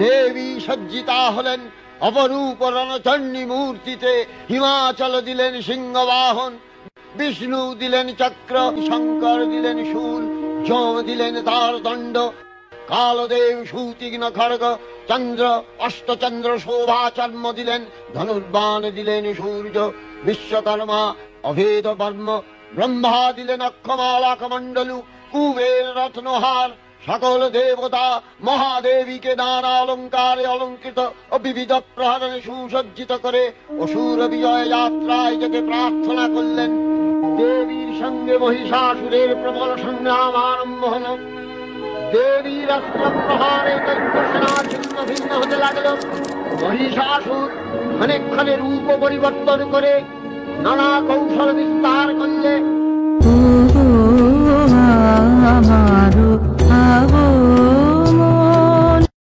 দেবী সজ্জিতা হলেন অপরূপ রণচণ্ডী মূর্তিতে। হিমাচল দিলেন সিংহবাহন, বিষ্ণু দিলেন চক্র, শঙ্কর দিলেন শূল, যম দিলেন তার দণ্ড, কালদেব সুতীক্ষ্ণ খড়গ, চন্দ্র অষ্টচন্দ্র শোভা চর্ম দিলেন, ধনুর্বাণ দিলেন সূর্য, বিশ্বকর্মা অভেদ বর্ম, ব্রহ্মা দিলেন অক্ষমালা কমণ্ডলু, কুবের রত্নহার, সকল দেবতা মহাদেবীকে নানা অলঙ্কারে অলঙ্কৃত ও বিবিধ প্রহরণে সুসজ্জিত করে অসুর বিজয় যাত্রায় যেতে প্রার্থনা করলেন। দেবীর সঙ্গে মহিষাসুরের প্রবল সংগ্রাম আরম্ভ হল। দেবীর অস্ত্র প্রহারে দৈত্যসেনা ছিন্ন ভিন্ন হতে লাগল। মহিষাসুর ক্ষণে রূপ পরিবর্তন করে নানা কৌশল বিস্তার করলে আমারো